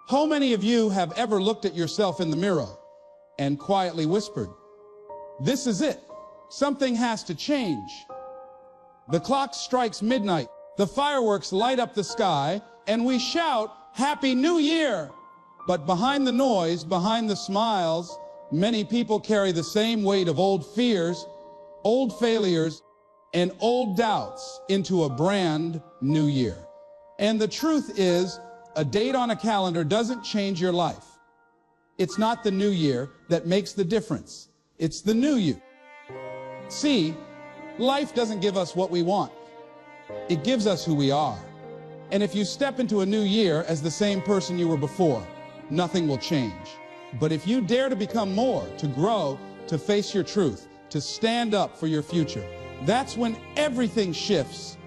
How many of you have ever looked at yourself in the mirror and quietly whispered, "This is it. Something has to change." The clock strikes midnight, the fireworks light up the sky, and we shout, "Happy New Year!" But behind the noise, behind the smiles, many people carry the same weight of old fears, old failures, and old doubts into a brand new year. And the truth is, a date on a calendar doesn't change your life. It's not the new year that makes the difference. It's the new you. See, life doesn't give us what we want. It gives us who we are. And if you step into a new year as the same person you were before, nothing will change. But if you dare to become more, to grow, to face your truth, to stand up for your future, that's when everything shifts.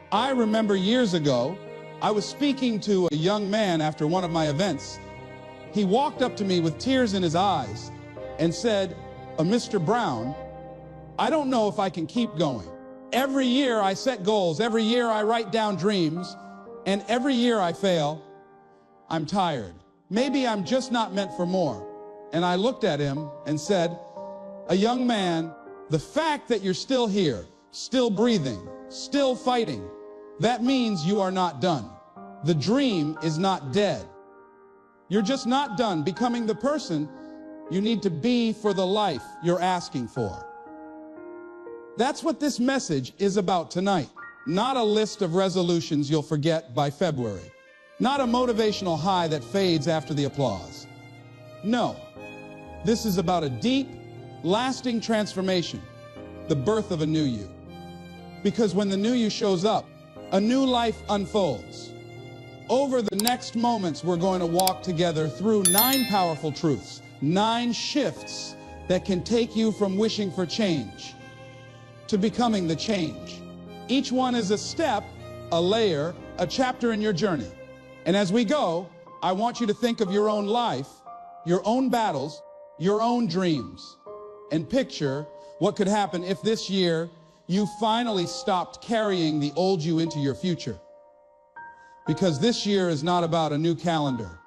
I remember years ago, I was speaking to a young man after one of my events. He walked up to me with tears in his eyes and said, "Mr. Brown, I don't know if I can keep going. Every year I set goals, every year I write down dreams, and every year I fail. I'm tired. Maybe I'm just not meant for more." And I looked at him and said, "A young man, the fact that you're still here, still breathing, still fighting, that means you are not done. The dream is not dead. You're just not done becoming the person you need to be for the life you're asking for." That's what this message is about tonight. Not a list of resolutions you'll forget by February. Not a motivational high that fades after the applause. No, this is about a deep, lasting transformation, the birth of a new you. Because when the new you shows up, a new life unfolds. Over the next moments, we're going to walk together through 9 powerful truths, 9 shifts that can take you from wishing for change to becoming the change. Each one is a step, a layer, a chapter in your journey. And as we go, I want you to think of your own life, your own battles, your own dreams, and picture what could happen if this year you finally stopped carrying the old you into your future. Because this year is not about a new calendar.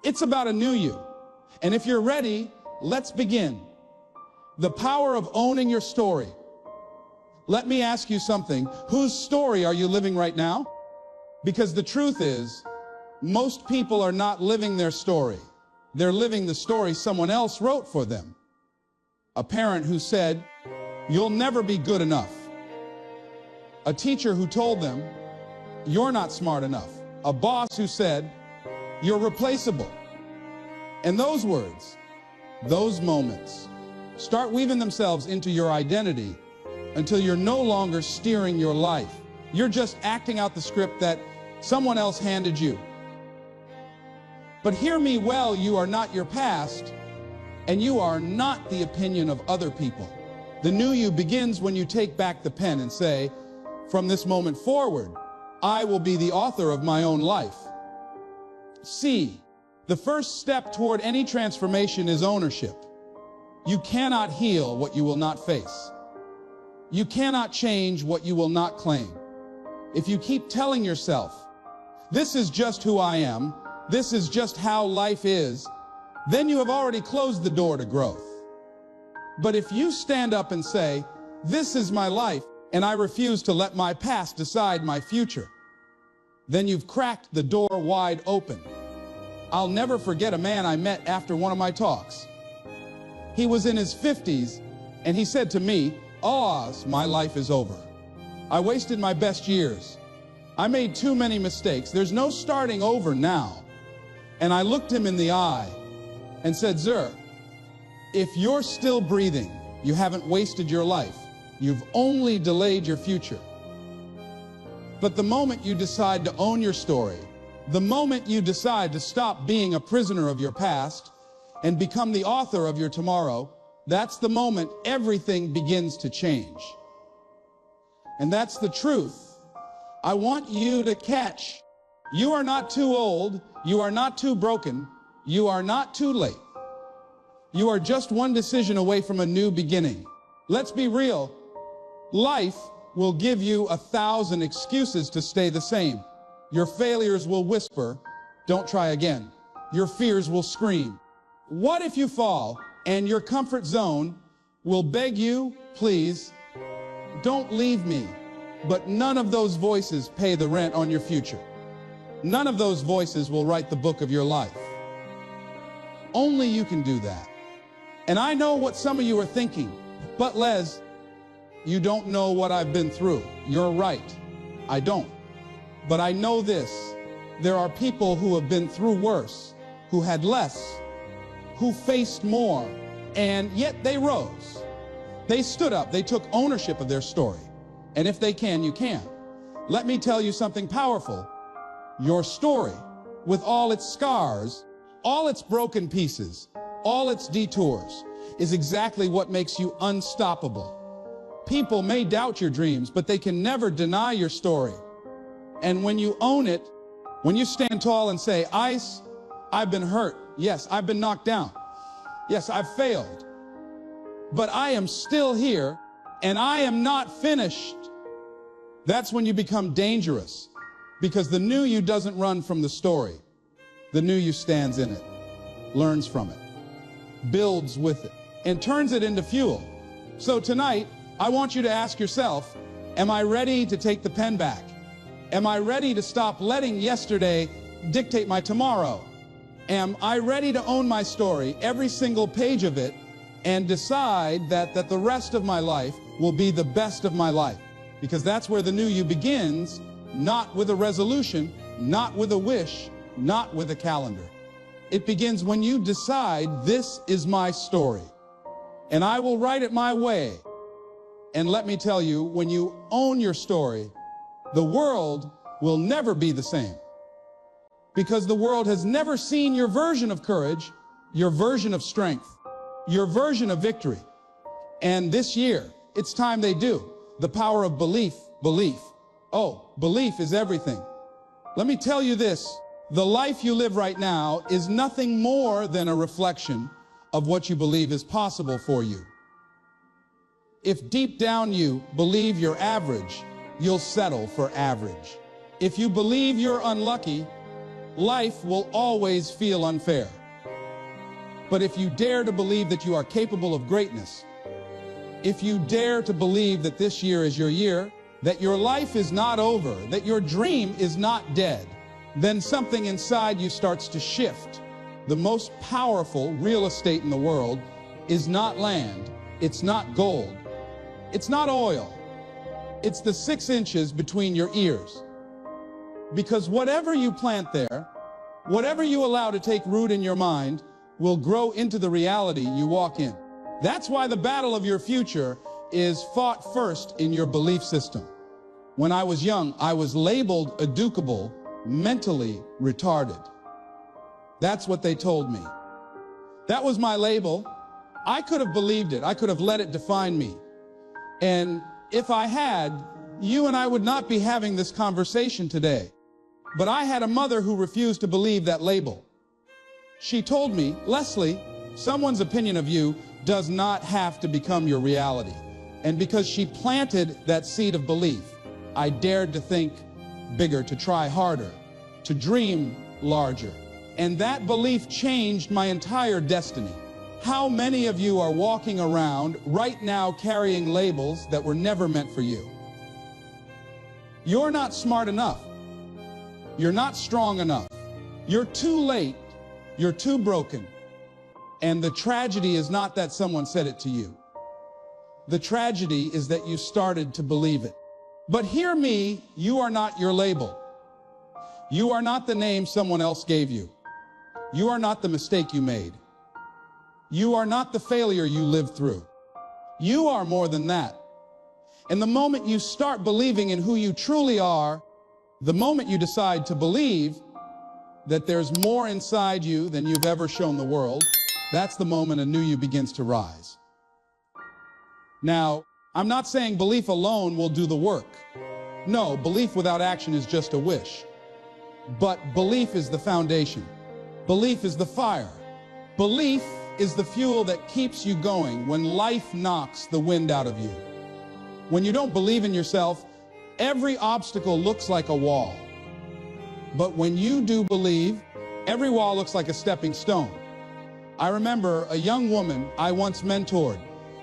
It's about a new you. And if you're ready, let's begin. The power of owning your story. Let me ask you something. Whose story are you living right now? Because the truth is, most people are not living their story. They're living the story someone else wrote for them. A parent who said, "You'll never be good enough." A teacher who told them, "You're not smart enough." A boss who said, "You're replaceable." And those words, those moments, start weaving themselves into your identity until you're no longer steering your life. You're just acting out the script that someone else handed you. But hear me well, you are not your past, and you are not the opinion of other people. The new you begins when you take back the pen and say, "From this moment forward, I will be the author of my own life." See, the first step toward any transformation is ownership. You cannot heal what you will not face. You cannot change what you will not claim. If you keep telling yourself, "This is just who I am, this is just how life is," then you have already closed the door to growth. But if you stand up and say, "This is my life, and I refuse to let my past decide my future," then you've cracked the door wide open. I'll never forget a man I met after one of my talks. He was in his 50s, and he said to me, "Oz, my life is over. I wasted my best years. I made too many mistakes. There's no starting over now." And I looked him in the eye and said, "Sir, if you're still breathing, you haven't wasted your life. You've only delayed your future." But the moment you decide to own your story, the moment you decide to stop being a prisoner of your past and become the author of your tomorrow, that's the moment everything begins to change. And that's the truth I want you to catch. You are not too old. You are not too broken. You are not too late. You are just one decision away from a new beginning. Let's be real. Life will give you 1,000 excuses to stay the same. Your failures will whisper, "Don't try again." Your fears will scream, "What if you fall?" And your comfort zone will beg you, "Please, don't leave me." But none of those voices pay the rent on your future. None of those voices will write the book of your life. Only you can do that. And I know what some of you are thinking, "But Les, you don't know what I've been through." You're right, I don't. But I know this, there are people who have been through worse, who had less, who faced more, and yet they rose. They stood up, they took ownership of their story. And if they can, you can. Let me tell you something powerful. Your story, with all its scars, all its broken pieces, all its detours, is exactly what makes you unstoppable. People may doubt your dreams, but they can never deny your story. And when you own it, when you stand tall and say, "Ice, I've been hurt. Yes, I've been knocked down. Yes, I've failed. But I am still here, and I am not finished." That's when you become dangerous, because the new you doesn't run from the story. The new you stands in it, learns from it, builds with it, and turns it into fuel. So tonight, I want you to ask yourself, am I ready to take the pen back? Am I ready to stop letting yesterday dictate my tomorrow? Am I ready to own my story, every single page of it, and decide that the rest of my life will be the best of my life? Because that's where the new you begins, not with a resolution, not with a wish, not with a calendar. It begins when you decide, "This is my story, and I will write it my way." And let me tell you, when you own your story, the world will never be the same. Because the world has never seen your version of courage, your version of strength, your version of victory. And this year, it's time they do. The power of belief, belief. Oh, belief is everything. Let me tell you this, the life you live right now is nothing more than a reflection of what you believe is possible for you. If deep down you believe you're average, you'll settle for average. If you believe you're unlucky, life will always feel unfair. But if you dare to believe that you are capable of greatness, if you dare to believe that this year is your year, that your life is not over, that your dream is not dead, then something inside you starts to shift. The most powerful real estate in the world is not land, it's not gold, it's not oil, it's the 6 inches between your ears. Because whatever you plant there, whatever you allow to take root in your mind, will grow into the reality you walk in. That's why the battle of your future is fought first in your belief system. When I was young, I was labeled educable, mentally retarded. That's what they told me. That was my label. I could have believed it. I could have let it define me. And if I had, you and I would not be having this conversation today. But I had a mother who refused to believe that label. She told me, "Leslie, someone's opinion of you does not have to become your reality." And because she planted that seed of belief, I dared to think bigger, to try harder, to dream larger. And that belief changed my entire destiny. How many of you are walking around right now carrying labels that were never meant for you? You're not smart enough. You're not strong enough. You're too late. You're too broken. And the tragedy is not that someone said it to you. The tragedy is that you started to believe it. But hear me, you are not your label. You are not the name someone else gave you. You are not the mistake you made. You are not the failure you lived through. You are more than that. And the moment you start believing in who you truly are, the moment you decide to believe that there's more inside you than you've ever shown the world, that's the moment a new you begins to rise. Now, I'm not saying belief alone will do the work. No, belief without action is just a wish. But belief is the foundation. Belief is the fire. Belief is the fuel that keeps you going when life knocks the wind out of you. When you don't believe in yourself, every obstacle looks like a wall. But when you do believe, every wall looks like a stepping stone. I remember a young woman I once mentored.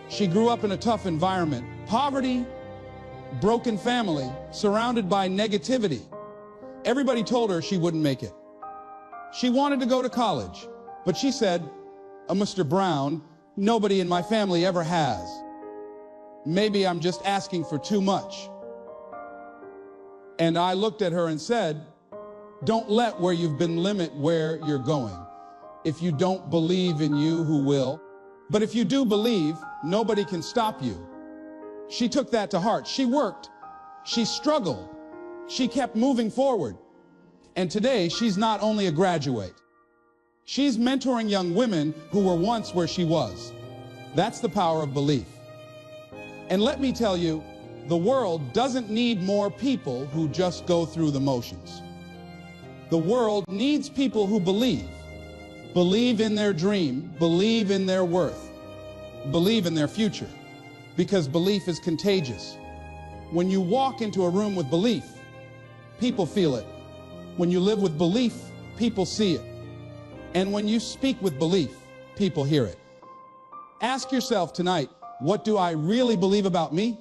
She grew up in a tough environment, poverty, broken family, surrounded by negativity. Everybody told her she wouldn't make it. She wanted to go to college, but she said, Mr. Brown, nobody in my family ever has. Maybe I'm just asking for too much. And I looked at her and said, don't let where you've been limit where you're going. If you don't believe in you, who will? But if you do believe, nobody can stop you. She took that to heart. She worked. She struggled. She kept moving forward. And today, she's not only a graduate. She's mentoring young women who were once where she was. That's the power of belief. And let me tell you, the world doesn't need more people who just go through the motions. The world needs people who believe. Believe in their dream, believe in their worth, believe in their future, because belief is contagious. When you walk into a room with belief, people feel it. When you live with belief, people see it. And when you speak with belief, people hear it. Ask yourself tonight, what do I really believe about me?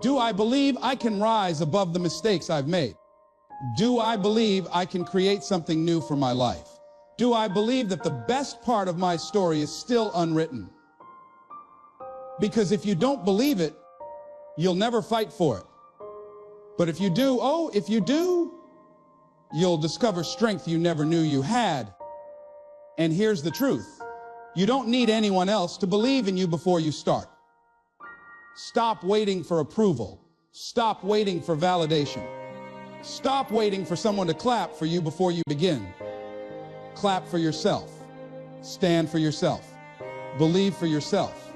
Do I believe I can rise above the mistakes I've made? Do I believe I can create something new for my life? Do I believe that the best part of my story is still unwritten? Because if you don't believe it, you'll never fight for it. But if you do, you'll discover strength you never knew you had. And here's the truth. You don't need anyone else to believe in you before you start. Stop waiting for approval. Stop waiting for validation. Stop waiting for someone to clap for you before you begin. Clap for yourself. Stand for yourself. Believe for yourself.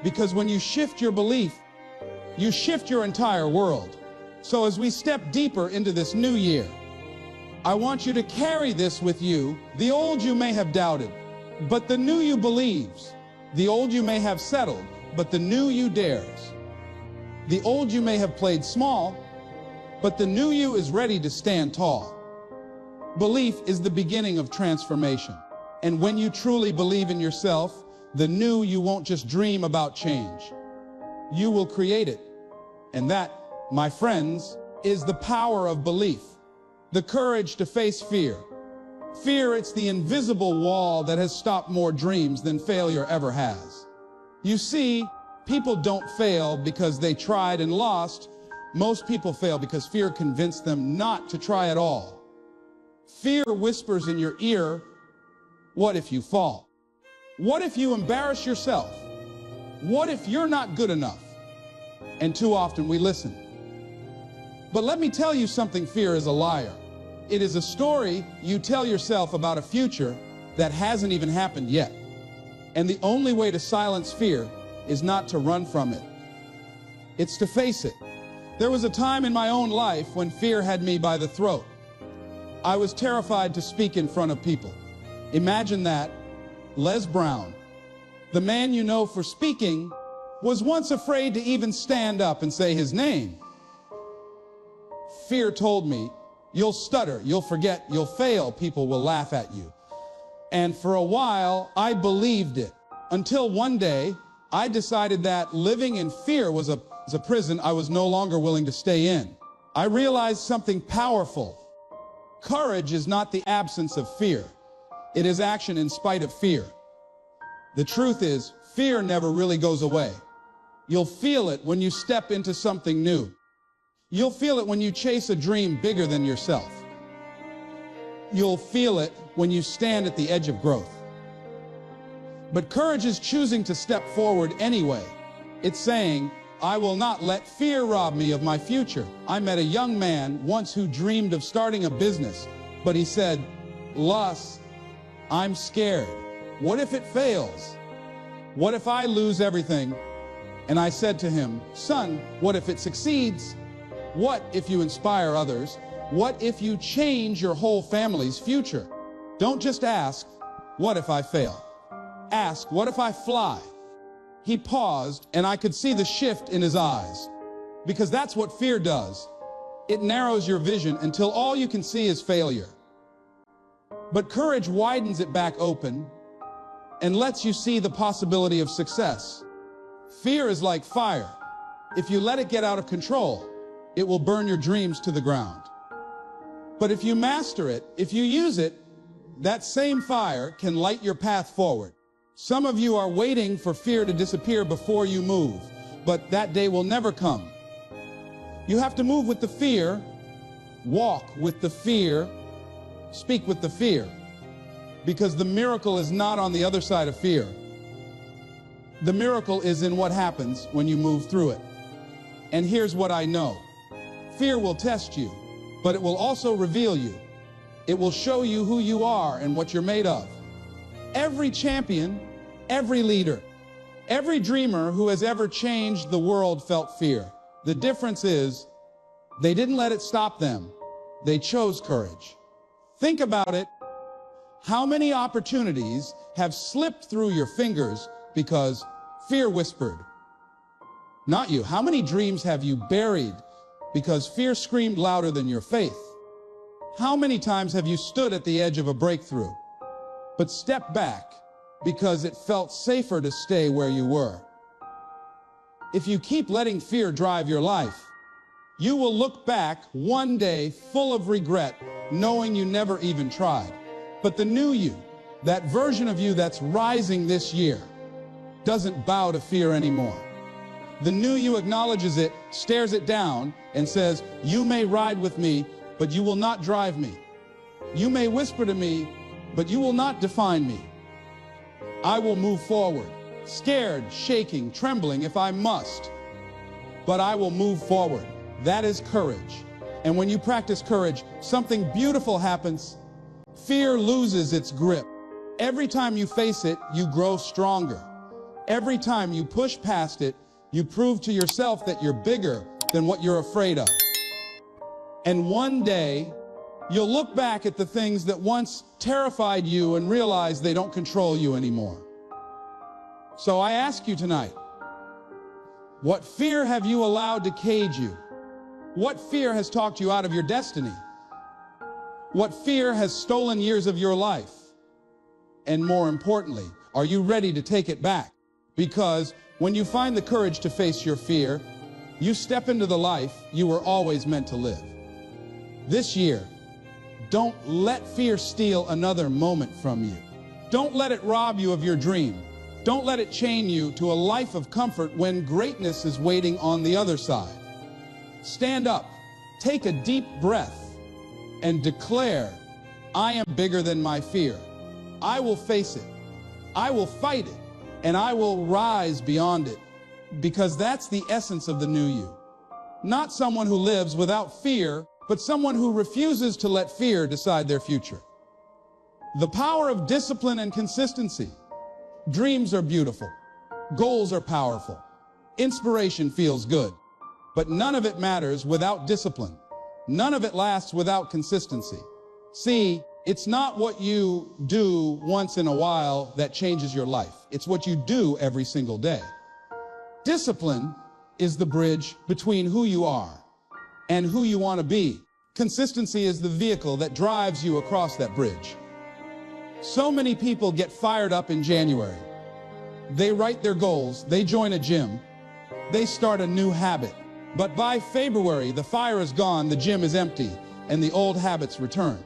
Because when you shift your belief, you shift your entire world. So as we step deeper into this new year, I want you to carry this with you. The old you may have doubted, but the new you believes. The old you may have settled, but the new you dares. The old you may have played small, but the new you is ready to stand tall. Belief is the beginning of transformation. And when you truly believe in yourself, the new you won't just dream about change. You will create it. And that, my friends, is the power of belief. The courage to face fear. Fear, it's the invisible wall that has stopped more dreams than failure ever has. You see, people don't fail because they tried and lost. Most people fail because fear convinced them not to try at all. Fear whispers in your ear, what if you fall? What if you embarrass yourself? What if you're not good enough? And too often we listen. But let me tell you something, fear is a liar. It is a story you tell yourself about a future that hasn't even happened yet. And the only way to silence fear is not to run from it. It's to face it. There was a time in my own life when fear had me by the throat. I was terrified to speak in front of people. Imagine that. Les Brown, the man you know for speaking, was once afraid to even stand up and say his name. Fear told me, you'll stutter, you'll forget, you'll fail, people will laugh at you. And for a while, I believed it. Until one day, I decided that living in fear was a prison I was no longer willing to stay in. I realized something powerful. Courage is not the absence of fear. It is action in spite of fear. The truth is, fear never really goes away. You'll feel it when you step into something new. You'll feel it when you chase a dream bigger than yourself. You'll feel it when you stand at the edge of growth. But courage is choosing to step forward anyway. It's saying, I will not let fear rob me of my future. I met a young man once who dreamed of starting a business, but he said, "Les, I'm scared. What if it fails? What if I lose everything?" And I said to him, "Son, what if it succeeds? What if you inspire others? What if you change your whole family's future? Don't just ask, what if I fail? Ask, what if I fly?" He paused, and I could see the shift in his eyes. Because that's what fear does. It narrows your vision until all you can see is failure. But courage widens it back open and lets you see the possibility of success. Fear is like fire. If you let it get out of control, it will burn your dreams to the ground. But if you master it, if you use it, that same fire can light your path forward. Some of you are waiting for fear to disappear before you move, but that day will never come. You have to move with the fear, walk with the fear, speak with the fear, because the miracle is not on the other side of fear. The miracle is in what happens when you move through it. And here's what I know. Fear will test you, but it will also reveal you. It will show you who you are and what you're made of. Every champion, every leader, every dreamer who has ever changed the world felt fear. The difference is, they didn't let it stop them. They chose courage. Think about it. How many opportunities have slipped through your fingers because fear whispered? Not you. How many dreams have you buried because fear screamed louder than your faith? How many times have you stood at the edge of a breakthrough, but stepped back because it felt safer to stay where you were? If you keep letting fear drive your life, you will look back one day full of regret, knowing you never even tried. But the new you, that version of you that's rising this year, doesn't bow to fear anymore. The new you acknowledges it, stares it down, and says, "You may ride with me, but you will not drive me. You may whisper to me, but you will not define me. I will move forward, scared, shaking, trembling if I must, but I will move forward." That is courage. And when you practice courage, something beautiful happens. Fear loses its grip. Every time you face it, you grow stronger. Every time you push past it, you prove to yourself that you're bigger than what you're afraid of. And one day, you'll look back at the things that once terrified you and realize they don't control you anymore. So I ask you tonight, what fear have you allowed to cage you? What fear has talked you out of your destiny? What fear has stolen years of your life? And more importantly, are you ready to take it back? Because when you find the courage to face your fear, you step into the life you were always meant to live. This year, don't let fear steal another moment from you. Don't let it rob you of your dream. Don't let it chain you to a life of comfort when greatness is waiting on the other side. Stand up, take a deep breath, and declare, "I am bigger than my fear. I will face it. I will fight it, and I will rise beyond it." Because that's the essence of the new you. Not someone who lives without fear, but someone who refuses to let fear decide their future. The power of discipline and consistency. Dreams are beautiful. Goals are powerful. Inspiration feels good. But none of it matters without discipline. None of it lasts without consistency. See, it's not what you do once in a while that changes your life. It's what you do every single day. Discipline is the bridge between who you are and who you want to be. Consistency is the vehicle that drives you across that bridge. So many people get fired up in January. They write their goals, they join a gym, they start a new habit. But by February, the fire is gone, the gym is empty, and the old habits return.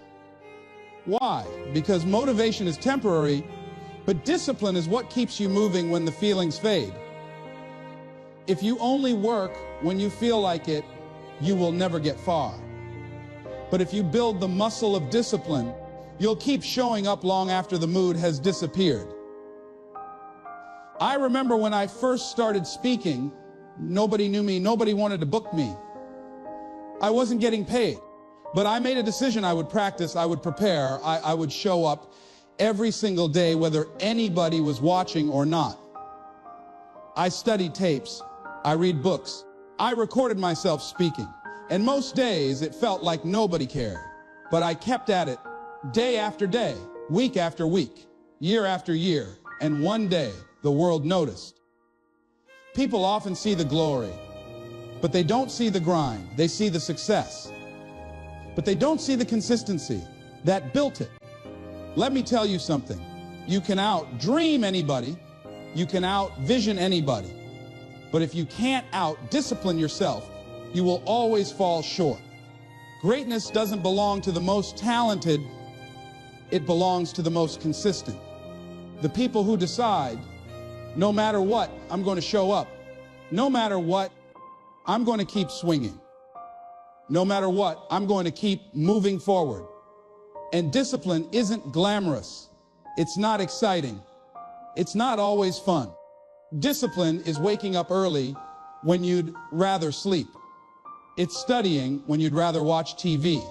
Why? Because motivation is temporary, but discipline is what keeps you moving when the feelings fade. If you only work when you feel like it, you will never get far. But if you build the muscle of discipline, you'll keep showing up long after the mood has disappeared. I remember when I first started speaking, nobody knew me, nobody wanted to book me. I wasn't getting paid, but I made a decision. I would practice, I would prepare, I would show up every single day, whether anybody was watching or not. I studied tapes, I read books, I recorded myself speaking, and most days it felt like nobody cared. But I kept at it day after day, week after week, year after year, and one day the world noticed. People often see the glory, but they don't see the grind. They see the success, but they don't see the consistency that built it. Let me tell you something. You can out-dream anybody. You can out-vision anybody. But if you can't out-discipline yourself, you will always fall short. Greatness doesn't belong to the most talented. It belongs to the most consistent. The people who decide, no matter what, I'm going to show up. No matter what, I'm going to keep swinging. No matter what, I'm going to keep moving forward. And discipline isn't glamorous. It's not exciting. It's not always fun. Discipline is waking up early when you'd rather sleep. It's studying when you'd rather watch TV.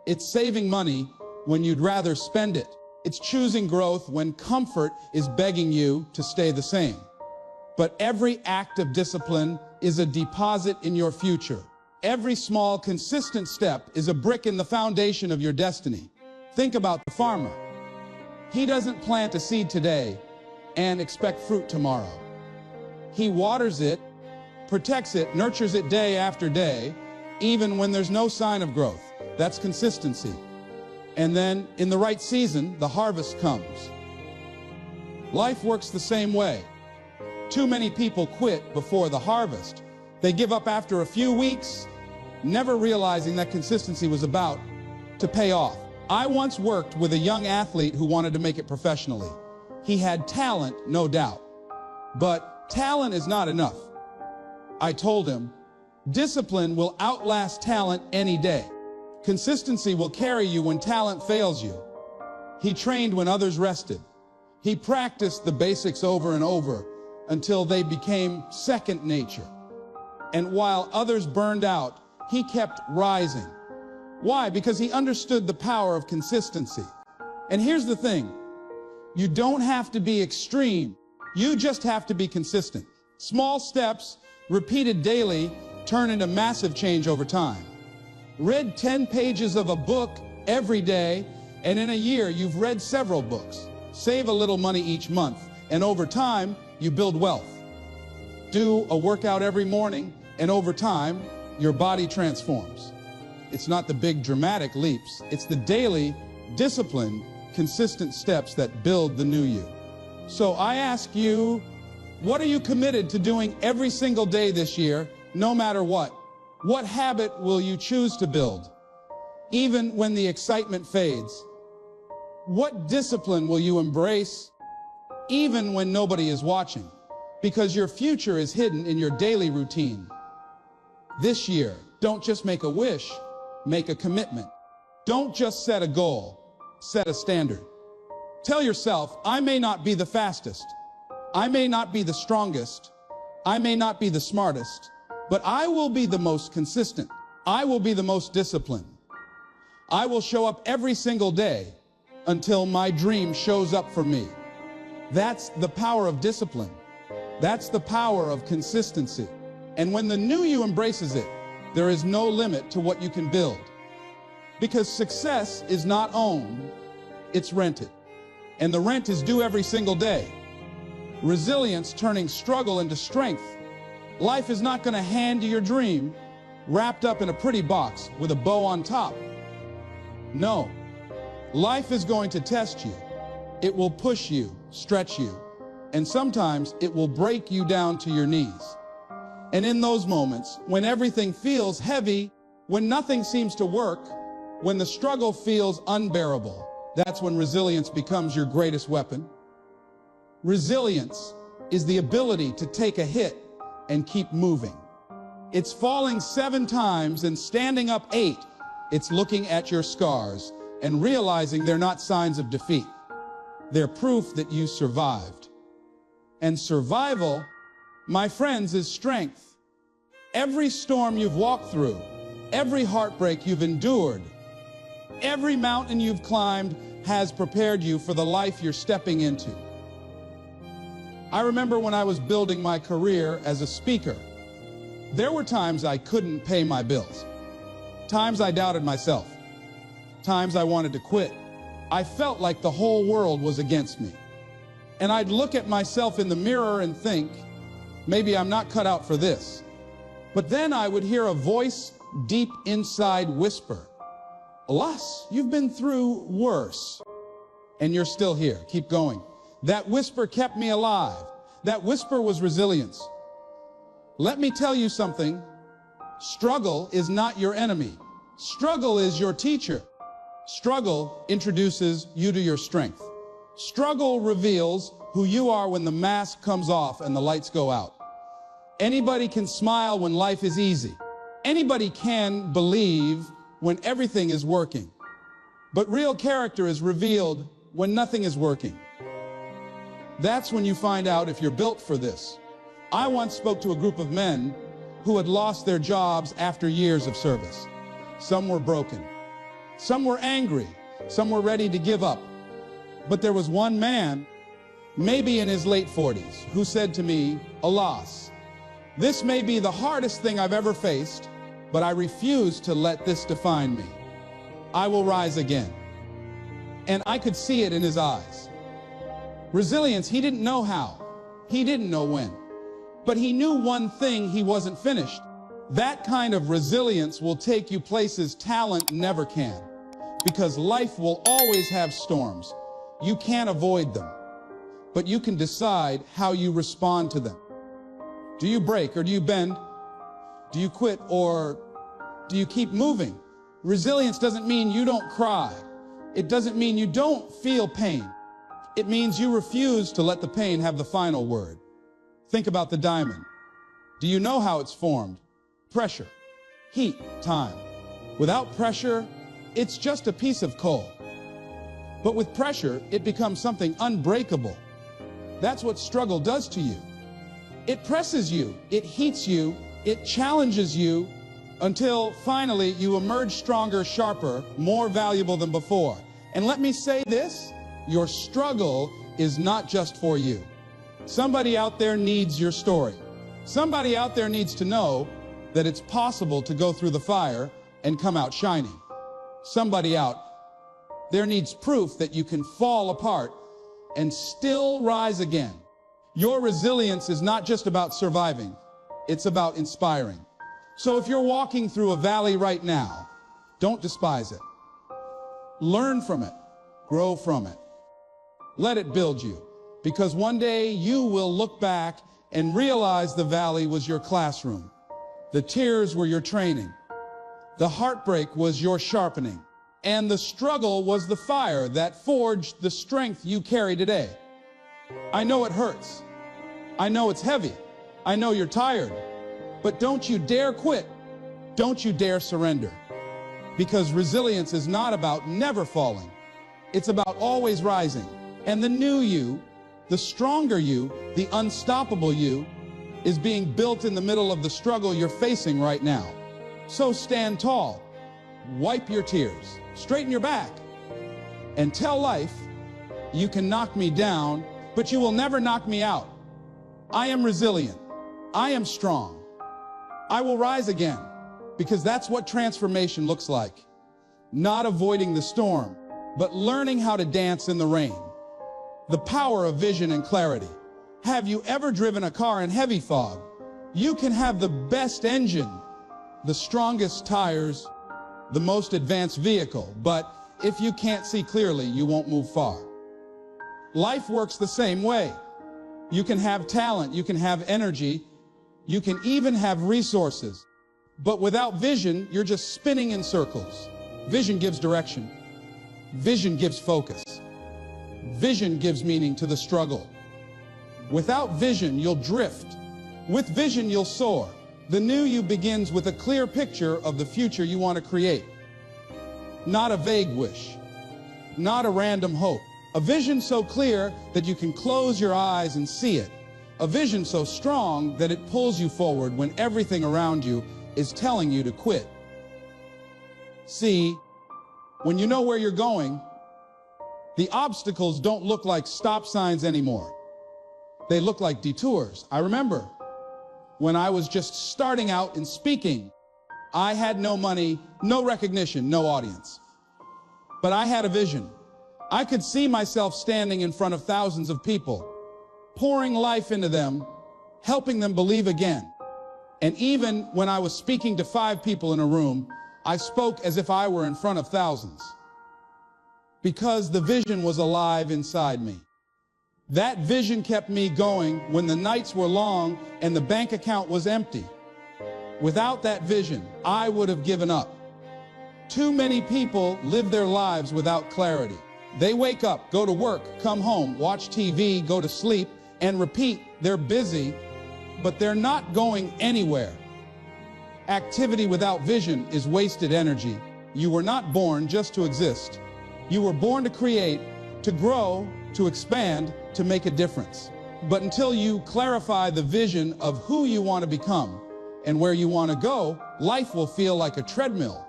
It's saving money when you'd rather spend it. It's choosing growth when comfort is begging you to stay the same. But every act of discipline is a deposit in your future. Every small, consistent step is a brick in the foundation of your destiny. Think about the farmer. He doesn't plant a seed today and expect fruit tomorrow. He waters it, protects it, nurtures it day after day, even when there's no sign of growth. That's consistency. And then, in the right season, the harvest comes. Life works the same way. Too many people quit before the harvest. They give up after a few weeks, never realizing that consistency was about to pay off. I once worked with a young athlete who wanted to make it professionally. He had talent, no doubt. But talent is not enough. I told him, discipline will outlast talent any day. Consistency will carry you when talent fails you. He trained when others rested. He practiced the basics over and over until they became second nature. And while others burned out, he kept rising. Why? Because he understood the power of consistency. And here's the thing. You don't have to be extreme. You just have to be consistent. Small steps, repeated daily, turn into massive change over time. Read 10 pages of a book every day, and in a year, you've read several books. Save a little money each month, and over time, you build wealth. Do a workout every morning, and over time, your body transforms. It's not the big dramatic leaps. It's the daily, disciplined, consistent steps that build the new you. So I ask you, what are you committed to doing every single day this year, no matter what? What habit will you choose to build, even when the excitement fades? What discipline will you embrace, even when nobody is watching? Because your future is hidden in your daily routine. This year, don't just make a wish, make a commitment. Don't just set a goal, set a standard. Tell yourself, I may not be the fastest, I may not be the strongest, I may not be the smartest, but I will be the most consistent. I will be the most disciplined. I will show up every single day until my dream shows up for me. That's the power of discipline. That's the power of consistency. And when the new you embraces it, there is no limit to what you can build. Because success is not owned, it's rented. And the rent is due every single day. Resilience turning struggle into strength. Life is not going to hand you your dream wrapped up in a pretty box with a bow on top. No. Life is going to test you. It will push you, stretch you, and sometimes it will break you down to your knees. And in those moments, when everything feels heavy, when nothing seems to work, when the struggle feels unbearable, that's when resilience becomes your greatest weapon. Resilience is the ability to take a hit and keep moving. It's falling 7 times and standing up 8. It's looking at your scars and realizing they're not signs of defeat. They're proof that you survived. And survival, my friends, is strength. Every storm you've walked through, every heartbreak you've endured, every mountain you've climbed has prepared you for the life you're stepping into. I remember when I was building my career as a speaker, there were times I couldn't pay my bills. Times I doubted myself. Times I wanted to quit. I felt like the whole world was against me. And I'd look at myself in the mirror and think, maybe I'm not cut out for this. But then I would hear a voice deep inside whisper, "Alas, you've been through worse, and you're still here. Keep going." That whisper kept me alive. That whisper was resilience. Let me tell you something. Struggle is not your enemy. Struggle is your teacher. Struggle introduces you to your strength. Struggle reveals who you are when the mask comes off and the lights go out. Anybody can smile when life is easy. Anybody can believe when everything is working. But real character is revealed when nothing is working. That's when you find out if you're built for this. I once spoke to a group of men who had lost their jobs after years of service. Some were broken. Some were angry. Some were ready to give up. But there was one man, maybe in his late 40s, who said to me, "Alas, this may be the hardest thing I've ever faced, but I refuse to let this define me. I will rise again." And I could see it in his eyes. Resilience, he didn't know how. He didn't know when. But he knew one thing: he wasn't finished. That kind of resilience will take you places talent never can. Because life will always have storms. You can't avoid them. But you can decide how you respond to them. Do you break or do you bend? Do you quit or do you keep moving? Resilience doesn't mean you don't cry. It doesn't mean you don't feel pain. It means you refuse to let the pain have the final word. Think about the diamond. Do you know how it's formed? Pressure, heat, time. Without pressure, it's just a piece of coal. But with pressure, it becomes something unbreakable. That's what struggle does to you. It presses you, it heats you, it challenges you until finally you emerge stronger, sharper, more valuable than before. And let me say this, your struggle is not just for you. Somebody out there needs your story. Somebody out there needs to know that it's possible to go through the fire and come out shining. Somebody out there needs proof that you can fall apart and still rise again. Your resilience is not just about surviving, it's about inspiring. So if you're walking through a valley right now, don't despise it. Learn from it, grow from it. Let it build you, because one day you will look back and realize the valley was your classroom. The tears were your training. The heartbreak was your sharpening. And the struggle was the fire that forged the strength you carry today. I know it hurts. I know it's heavy. I know you're tired. But don't you dare quit. Don't you dare surrender. Because resilience is not about never falling. It's about always rising. And the new you, the stronger you, the unstoppable you, is being built in the middle of the struggle you're facing right now. So stand tall, wipe your tears, straighten your back, and tell life, you can knock me down, but you will never knock me out. I am resilient. I am strong. I will rise again, because that's what transformation looks like. Not avoiding the storm, but learning how to dance in the rain. The power of vision and clarity. Have you ever driven a car in heavy fog? You can have the best engine, the strongest tires, the most advanced vehicle, but if you can't see clearly, you won't move far. Life works the same way. You can have talent, you can have energy, you can even have resources, but without vision, you're just spinning in circles. Vision gives direction. Vision gives focus. Vision gives meaning to the struggle. Without vision, you'll drift. With vision, you'll soar. The new you begins with a clear picture of the future you want to create. Not a vague wish, not a random hope. A vision so clear that you can close your eyes and see it. A vision so strong that it pulls you forward when everything around you is telling you to quit. See, when you know where you're going, the obstacles don't look like stop signs anymore. They look like detours. I remember when I was just starting out in speaking, I had no money, no recognition, no audience. But I had a vision. I could see myself standing in front of thousands of people, pouring life into them, helping them believe again. And even when I was speaking to 5 people in a room, I spoke as if I were in front of thousands, because the vision was alive inside me. That vision kept me going when the nights were long and the bank account was empty. Without that vision, I would have given up. Too many people live their lives without clarity. They wake up, go to work, come home, watch TV, go to sleep, and repeat. They're busy, but they're not going anywhere. Activity without vision is wasted energy. You were not born just to exist. You were born to create, to grow, to expand, to make a difference. But until you clarify the vision of who you want to become and where you want to go, life will feel like a treadmill.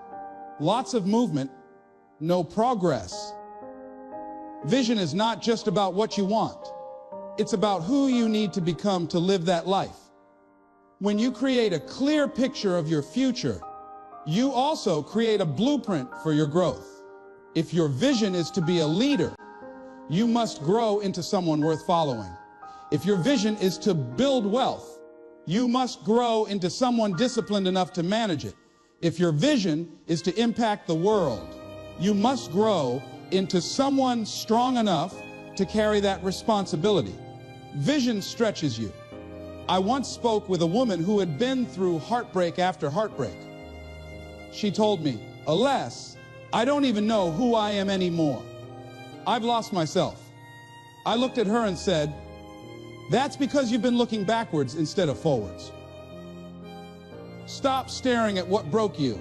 Lots of movement, no progress. Vision is not just about what you want. It's about who you need to become to live that life. When you create a clear picture of your future, you also create a blueprint for your growth. If your vision is to be a leader, you must grow into someone worth following. If your vision is to build wealth, you must grow into someone disciplined enough to manage it. If your vision is to impact the world, you must grow into someone strong enough to carry that responsibility. Vision stretches you. I once spoke with a woman who had been through heartbreak after heartbreak. She told me, "Alas, I don't even know who I am anymore. I've lost myself." I looked at her and said, "That's because you've been looking backwards instead of forwards. Stop staring at what broke you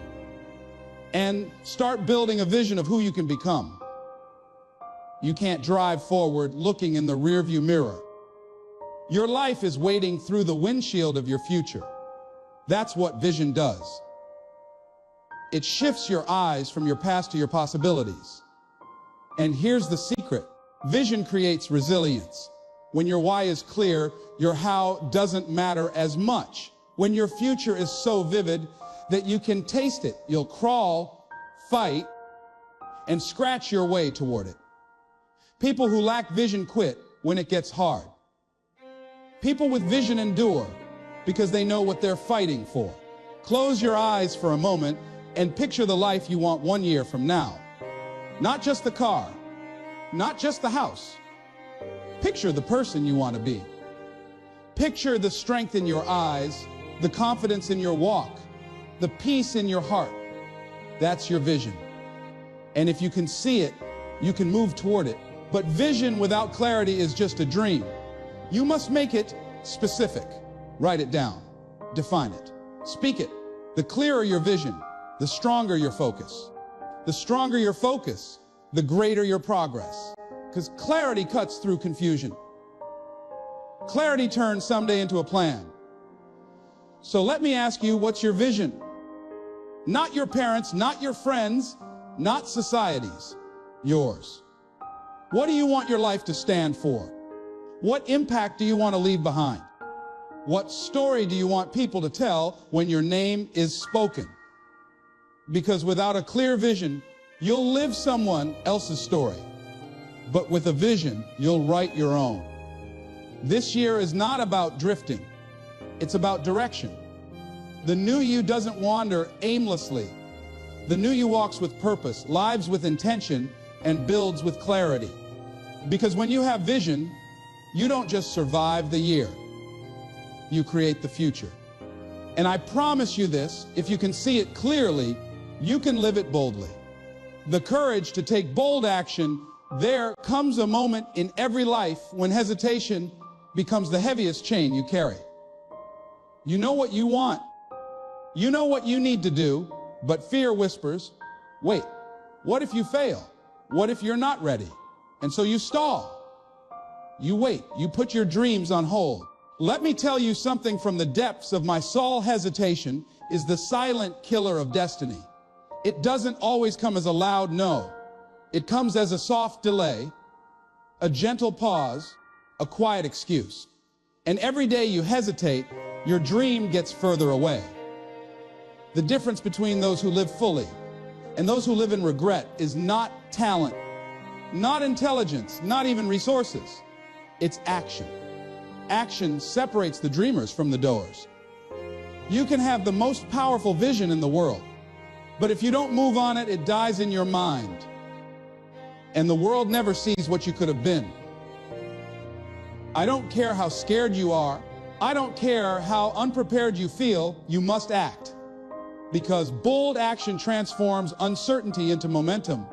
and start building a vision of who you can become." You can't drive forward looking in the rearview mirror. Your life is waiting through the windshield of your future. That's what vision does. It shifts your eyes from your past to your possibilities. And here's the secret. Vision creates resilience. When your why is clear, your how doesn't matter as much. When your future is so vivid that you can taste it, you'll crawl, fight, and scratch your way toward it. People who lack vision quit when it gets hard. People with vision endure because they know what they're fighting for. Close your eyes for a moment and picture the life you want 1 year from now. Not just the car, not just the house. Picture the person you want to be. Picture the strength in your eyes, the confidence in your walk, the peace in your heart. That's your vision. And if you can see it, you can move toward it. But vision without clarity is just a dream. You must make it specific. Write it down. Define it. Speak it. The clearer your vision, the stronger your focus. The stronger your focus, the greater your progress. Because clarity cuts through confusion. Clarity turns someday into a plan. So let me ask you, what's your vision? Not your parents, not your friends, not society's. Yours. What do you want your life to stand for? What impact do you want to leave behind? What story do you want people to tell when your name is spoken? Because without a clear vision, you'll live someone else's story. But with a vision, you'll write your own. This year is not about drifting. It's about direction. The new you doesn't wander aimlessly. The new you walks with purpose, lives with intention, and builds with clarity. Because when you have vision, you don't just survive the year. You create the future. And I promise you this, if you can see it clearly, you can live it boldly. The courage to take bold action. There comes a moment in every life when hesitation becomes the heaviest chain you carry. You know what you want. You know what you need to do, but fear whispers, wait, what if you fail? What if you're not ready? And so you stall. You wait. You put your dreams on hold. Let me tell you something from the depths of my soul. Hesitation is the silent killer of destiny. It doesn't always come as a loud no. It comes as a soft delay, a gentle pause, a quiet excuse. And every day you hesitate, your dream gets further away. The difference between those who live fully and those who live in regret is not talent, not intelligence, not even resources. It's action. Action separates the dreamers from the doers. You can have the most powerful vision in the world, but if you don't move on it, it dies in your mind. And the world never sees what you could have been. I don't care how scared you are. I don't care how unprepared you feel, you must act. Because bold action transforms uncertainty into momentum,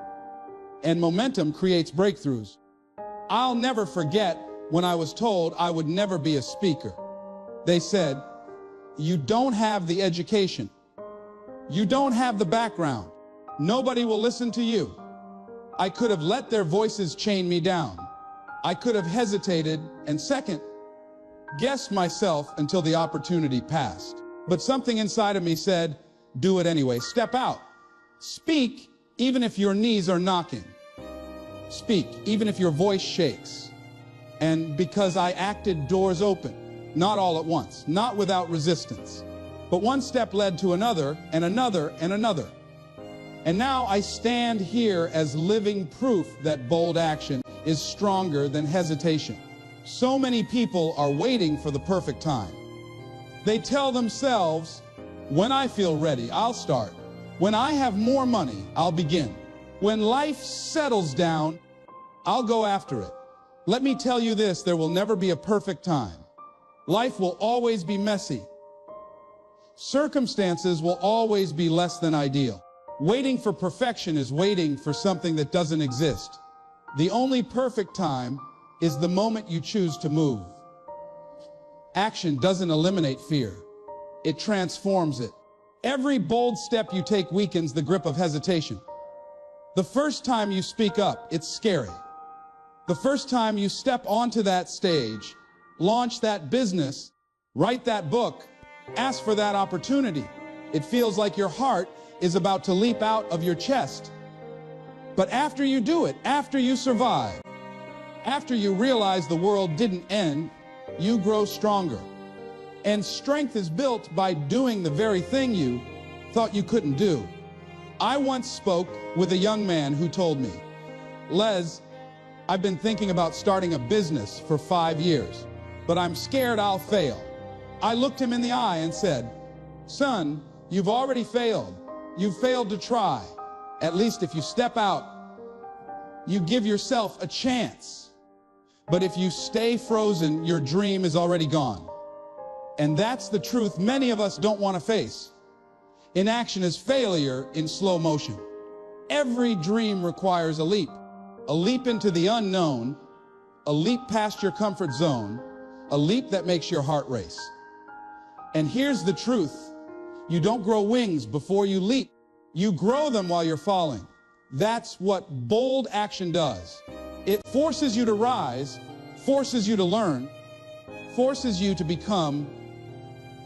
and momentum creates breakthroughs. I'll never forget when I was told I would never be a speaker. They said, "You don't have the education. You don't have the background. Nobody will listen to you." I could have let their voices chain me down. I could have hesitated and guessed myself until the opportunity passed. But something inside of me said, do it anyway. Step out. Speak even if your knees are knocking. Speak even if your voice shakes. And because I acted, doors open. Not all at once, not without resistance. But one step led to another and another and another. And now I stand here as living proof that bold action is stronger than hesitation. So many people are waiting for the perfect time. They tell themselves, when I feel ready, I'll start. When I have more money, I'll begin. When life settles down, I'll go after it. Let me tell you this, there will never be a perfect time. Life will always be messy. Circumstances will always be less than ideal. Waiting for perfection is waiting for something that doesn't exist. The only perfect time is the moment you choose to move. Action doesn't eliminate fear. It transforms it. Every bold step you take weakens the grip of hesitation. The first time you speak up, it's scary. The first time you step onto that stage, launch that business, write that book, ask for that opportunity, it feels like your heart is about to leap out of your chest. But after you do it, after you survive, after you realize the world didn't end, you grow stronger. And strength is built by doing the very thing you thought you couldn't do. I once spoke with a young man who told me, "Les, I've been thinking about starting a business for 5 years, but I'm scared I'll fail." I looked him in the eye and said, "Son, you've already failed. You've failed to try. At least if you step out, you give yourself a chance. But if you stay frozen, your dream is already gone." And that's the truth many of us don't want to face. Inaction is failure in slow motion. Every dream requires a leap into the unknown, a leap past your comfort zone, a leap that makes your heart race. And here's the truth. You don't grow wings before you leap. You grow them while you're falling. That's what bold action does. It forces you to rise, forces you to learn, forces you to become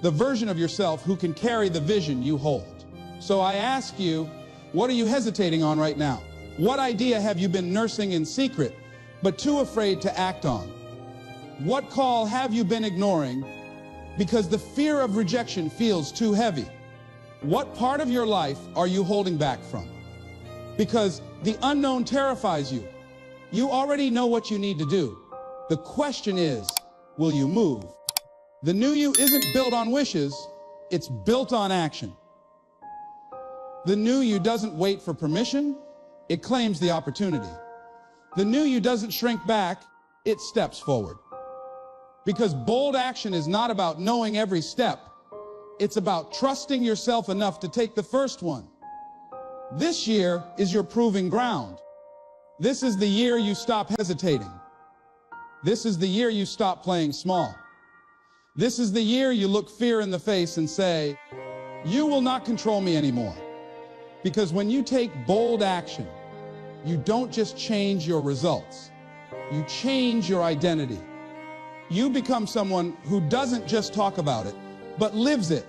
the version of yourself who can carry the vision you hold. So I ask you, what are you hesitating on right now? What idea have you been nursing in secret, but too afraid to act on? What call have you been ignoring because the fear of rejection feels too heavy? What part of your life are you holding back from? Because the unknown terrifies you. You already know what you need to do. The question is, will you move? The new you isn't built on wishes, it's built on action. The new you doesn't wait for permission, it claims the opportunity. The new you doesn't shrink back, it steps forward. Because bold action is not about knowing every step, it's about trusting yourself enough to take the first one. This year is your proving ground. This is the year you stop hesitating. This is the year you stop playing small. This is the year you look fear in the face and say, "You will not control me anymore." Because when you take bold action, you don't just change your results, you change your identity. You become someone who doesn't just talk about it, but lives it.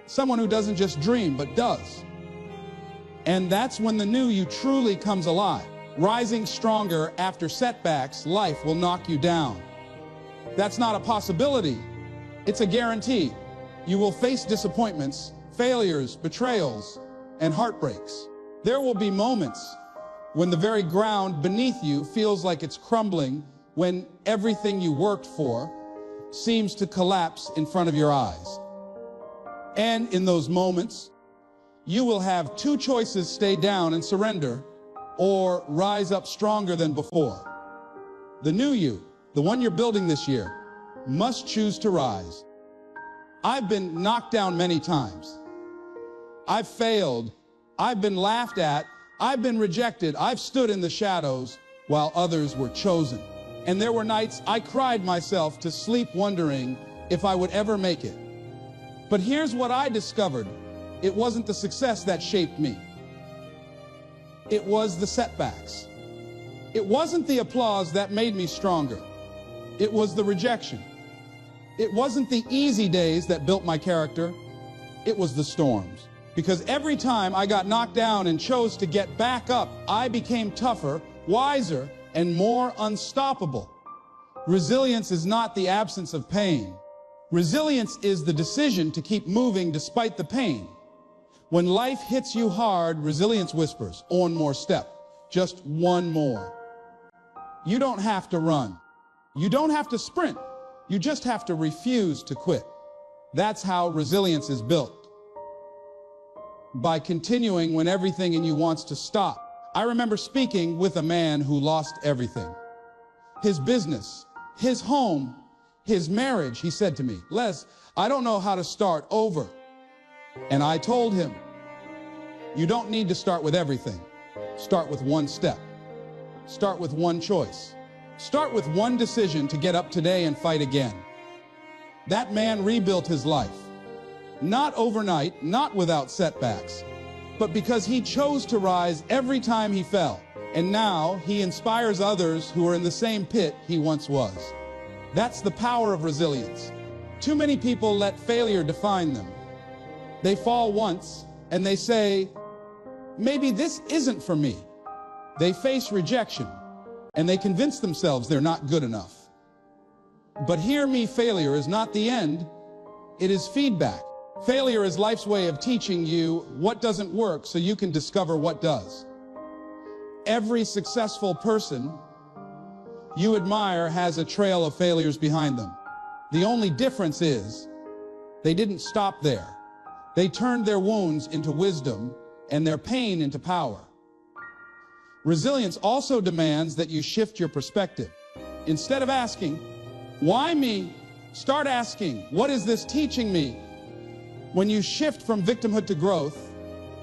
Someone who doesn't just dream, but does. And that's when the new you truly comes alive. Rising stronger after setbacks, life will knock you down. That's not a possibility, it's a guarantee. You will face disappointments, failures, betrayals, and heartbreaks. There will be moments when the very ground beneath you feels like it's crumbling, when everything you worked for seems to collapse in front of your eyes. And in those moments, you will have two choices: stay down and surrender, or rise up stronger than before. The new you, the one you're building this year, must choose to rise. I've been knocked down many times. I've failed. I've been laughed at. I've been rejected. I've stood in the shadows while others were chosen. And there were nights I cried myself to sleep wondering if I would ever make it. But here's what I discovered. It wasn't the success that shaped me. It was the setbacks. It wasn't the applause that made me stronger. It was the rejection. It wasn't the easy days that built my character. It was the storms. Because every time I got knocked down and chose to get back up, I became tougher, wiser, and more unstoppable. Resilience is not the absence of pain. Resilience is the decision to keep moving despite the pain. When life hits you hard, resilience whispers, one more step, just one more. You don't have to run. You don't have to sprint. You just have to refuse to quit. That's how resilience is built. By continuing when everything in you wants to stop. I remember speaking with a man who lost everything. His business, his home, his marriage. He said to me, "Les, I don't know how to start over." And I told him, you don't need to start with everything. Start with one step. Start with one choice. Start with one decision to get up today and fight again. That man rebuilt his life. Not overnight, not without setbacks, but because he chose to rise every time he fell. And now he inspires others who are in the same pit he once was. That's the power of resilience. Too many people let failure define them. They fall once and they say, maybe this isn't for me. They face rejection and they convince themselves they're not good enough. But hear me, failure is not the end. It is feedback. Failure is life's way of teaching you what doesn't work so you can discover what does. Every successful person you admire has a trail of failures behind them. The only difference is they didn't stop there. They turned their wounds into wisdom and their pain into power. Resilience also demands that you shift your perspective. Instead of asking, why me? Start asking, what is this teaching me? When you shift from victimhood to growth,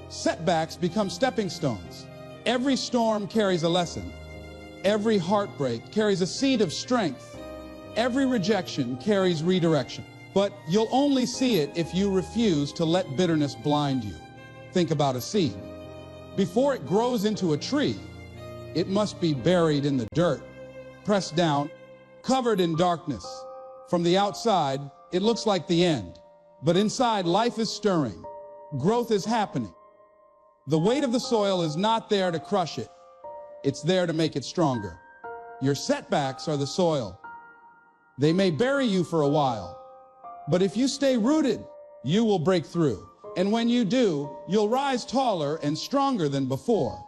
setbacks become stepping stones. Every storm carries a lesson. Every heartbreak carries a seed of strength. Every rejection carries redirection. But you'll only see it if you refuse to let bitterness blind you. Think about a seed. Before it grows into a tree, it must be buried in the dirt, pressed down, covered in darkness. From the outside, it looks like the end. But inside, life is stirring. Growth is happening. The weight of the soil is not there to crush it. It's there to make it stronger. Your setbacks are the soil. They may bury you for a while, but if you stay rooted, you will break through. And when you do, you'll rise taller and stronger than before.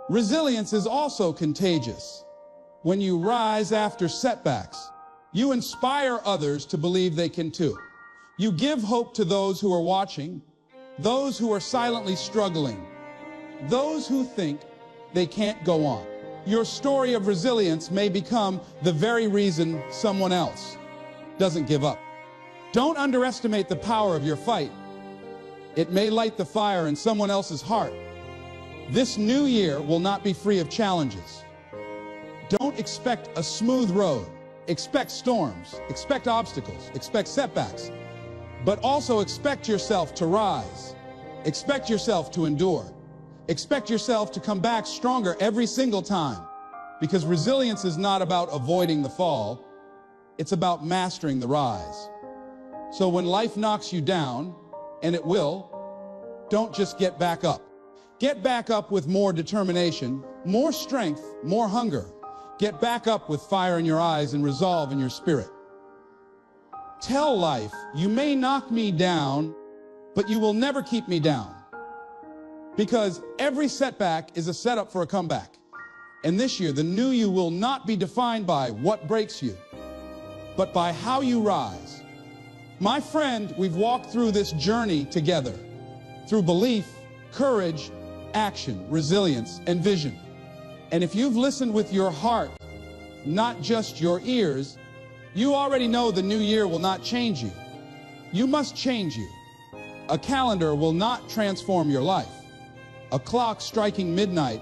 Resilience is also contagious. When you rise after setbacks, you inspire others to believe they can too. You give hope to those who are watching, those who are silently struggling, those who think they can't go on. Your story of resilience may become the very reason someone else doesn't give up. Don't underestimate the power of your fight. It may light the fire in someone else's heart. This new year will not be free of challenges. Don't expect a smooth road. Expect storms, expect obstacles, expect setbacks. But also expect yourself to rise. Expect yourself to endure. Expect yourself to come back stronger every single time. Because resilience is not about avoiding the fall. It's about mastering the rise. So when life knocks you down, and it will, don't just get back up. Get back up with more determination, more strength, more hunger. Get back up with fire in your eyes and resolve in your spirit. Tell life, you may knock me down, but you will never keep me down. Because every setback is a setup for a comeback. And this year, the new you will not be defined by what breaks you, but by how you rise. My friend, we've walked through this journey together, through belief, courage, action, resilience, and vision. And if you've listened with your heart, not just your ears, you already know the new year will not change you. You must change you. A calendar will not transform your life. A clock striking midnight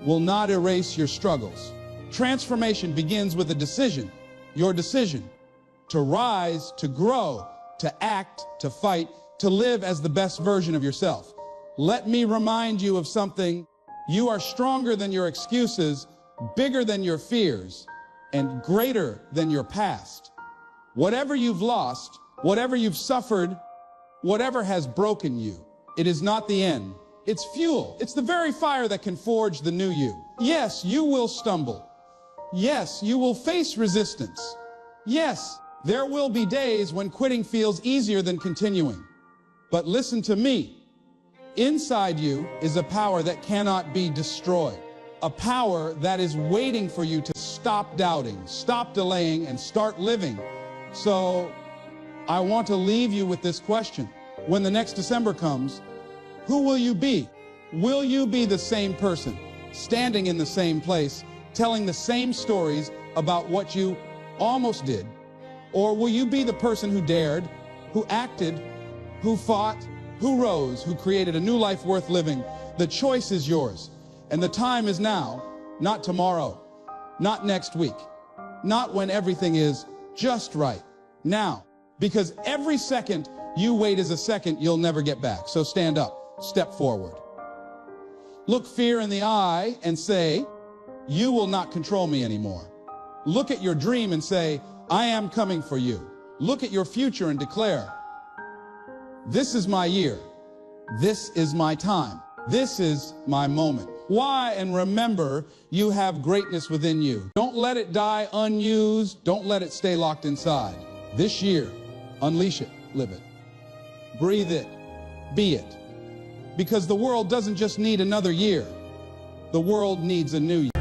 will not erase your struggles. Transformation begins with a decision, your decision, to rise, to grow, to act, to fight, to live as the best version of yourself. Let me remind you of something. You are stronger than your excuses, bigger than your fears, and greater than your past. Whatever you've lost, whatever you've suffered, whatever has broken you, it is not the end. It's fuel. It's the very fire that can forge the new you. Yes, you will stumble. Yes, you will face resistance. Yes, there will be days when quitting feels easier than continuing. But listen to me. Inside you is a power that cannot be destroyed. A power that is waiting for you to stop doubting, stop delaying, and start living. So I want to leave you with this question. When the next December comes, who will you be? Will you be the same person, standing in the same place, telling the same stories about what you almost did? Or will you be the person who dared, who acted, who fought, who rose, who created a new life worth living? The choice is yours. And the time is now, not tomorrow, not next week, not when everything is just right. Now, because every second you wait is a second you'll never get back. So stand up, step forward. Look fear in the eye and say, you will not control me anymore. Look at your dream and say, I am coming for you. Look at your future and declare, this is my year. This is my time. This is my moment. Why? And remember, you have greatness within you. Don't let it die unused. Don't let it stay locked inside. This year, unleash it, live it, breathe it, be it. Because the world doesn't just need another year. The world needs a new year.